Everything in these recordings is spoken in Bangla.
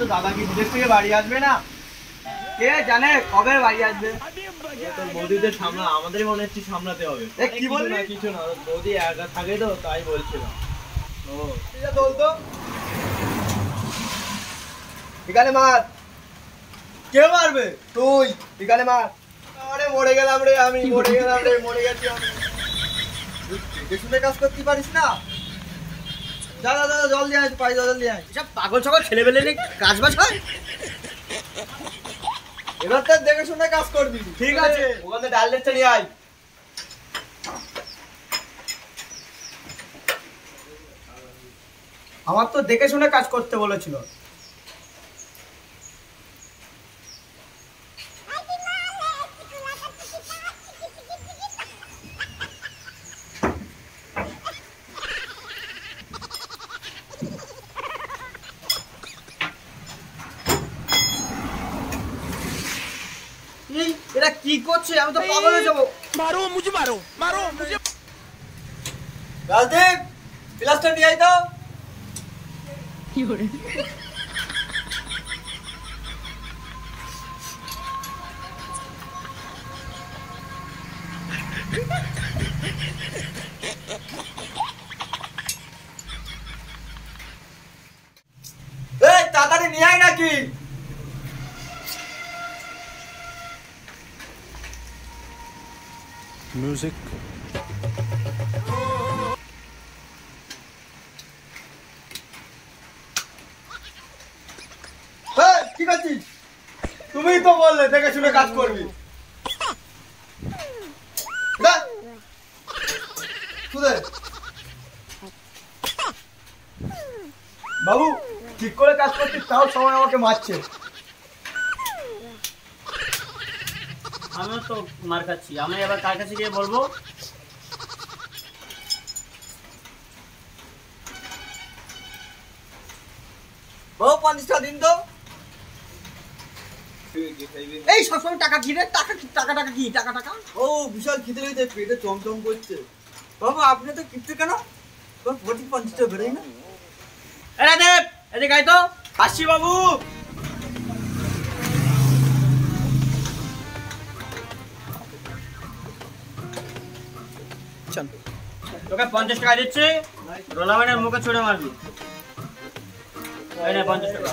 তো দাদা কি বিদেশ থেকে বাড়ি আসবে না? কে জানে কবে বাড়ি আসবে। তোর বৌদিদের সামলা, আমাদের মনে হচ্ছে সামলাতে হবে। কি বলবি? কিছু না, বৌদি একা থাকে তো তাই বলছিলাম। ও ঠিক আছে, বলতো এখানে মার। কে মারবে? তুই এখানে মার। আরে মরে গেলাম রে, আমি মরে গেলাম রে, মরে গেছি আমি। দেখে শুনে কাজ করতে পারিস না? দাদা দাদা জল দিয়ে আয়, পাই জল দিয়ে আয়। সব পাগল ছাগল ছেলে পেলে কাজ বাজ হয়। এবার তো দেখে শুনে কাজ করবি। ঠিক আছে, ওখানে ডাল লেটটা নিয়ে আয়। আমার তো দেখে শুনে কাজ করতে বলেছিল। এরা কি করছে? আমি তো পাগল হয়ে যাবো। मारो मुझे, मारो मारो मुझे। রাজদীপ, গ্লাসটা নিয়ে আয় তো। এই তাড়াতাড়ি নিয়ে আয় নাকি। म्यूजिक কি করছিস? তুমিই তো বললে দেখে শুনে কাজ করবি। বাবু ঠিক করে কাজ করছিস, তাও সবাই আমাকে মারছে। আমিও তো মার খাচ্ছি, আমি এবার কার কাছে গিয়ে বলবো? বাবু 50টা দিন তো। এই সবসময় টাকা কি রে? টাকা কি? টাকা টাকা কি? টাকা টাকা? ও বিশাল খিদে লেগেছে, পেটে চমচম করছে। বাবু আপনি তো কিপটে কেন? 50টা বেরোয় না। এরা দেব, এদিকে আয় তো। আসছি বাবু। তোকে 50 টাকা দিচ্ছি, রোলামানের মুখে ছুড়ে মারবি। এই নে 50 টাকা।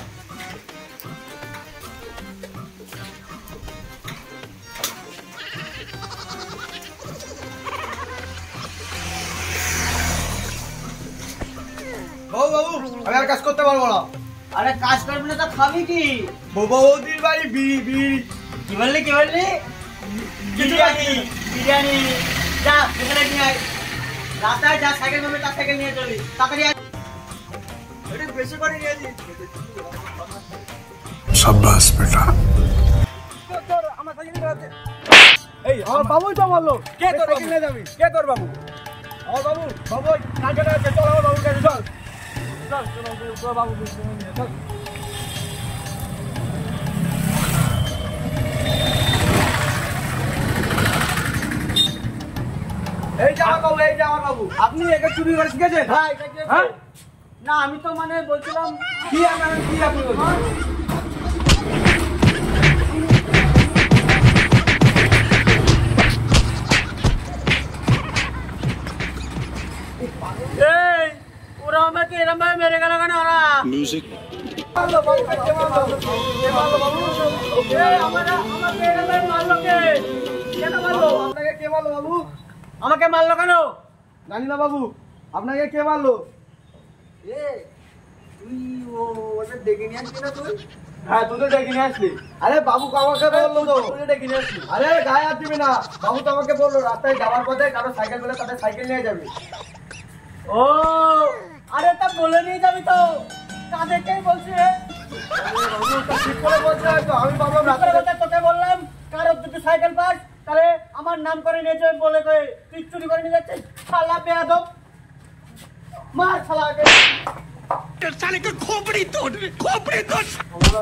বাবু বাবু আমি আর কাজ করতে পারবো না। আরে কাজ করবি না তো খাবি কি? বৌদির বাড়ি বিড়ি বিড়ি। কি বললি কি বললি? বিরিয়ানি বিরিয়ানি। যা এখানে নিয়ে আয়। রাস্তায় যা সাইকেল পাবে তার সাইকেল নিয়ে চলবি, তাড়াতাড়ি আয়। এটা বেশি করে নিয়েছি। शाबाश बेटा। এই আমার বাবুই তো বললো। কে তোর বাবু? নিয়ে যাবি? কে তোর বাবু? আমার বাবু। বাবু কাকে আছে? চল আমার বাবুর কাছে চল। চল চল তোর বাবু চল। এই যে আমার বাবু, এই যে আমার বাবু। আপনি একে চুরি করে শিখেছেন? হ্যাঁ না আমি তো মানে বলছিলাম কি আপনি বলছেন? এই ওরা আমাকে এরম ভাবে মেরে গেল কেন ওরা? म्यूजिक আমাকে এরম ভাবে মারলো কে? কেন মারলো? আপনাকে কে মারলো বাবু? আমাকে মারলো কেন? জানি না বাবু, আপনাকে কে মারলো? তুই ওদের ডেকে নিয়ে আসলি না তুই? হ্যাঁ তুই তো ডেকে নিয়ে আসলি। আরে বাবু আমাকে বললো তো তুই ডেকে নিয়ে আসলি। আরে গায়ে হাত দিবি না। বাবু তো আমাকে বললো রাস্তায় যাওয়ার পথে কারো সাইকেল পেলে তাদের সাইকেল নিয়ে যাবি। ও আরে তা বলে নিয়ে যাবি তো। তাদেরকেই বলছি রে। বাবু তা ঠিক করে বলছে হয়তো। আমি ভাবলাম রাতের রাস্তায় কথা তোকে বললাম কারো যদি সাইকেল পাস তাহলে আমার নাম করে নিয়ে যাবে বলে কয়ে তুই চুরি করে নিয়ে যাচ্ছিস। শালা বেয়াদব, মার শালাকে। साले का खोपड़ी तोड़, खोपड़ी तोड़। আমরা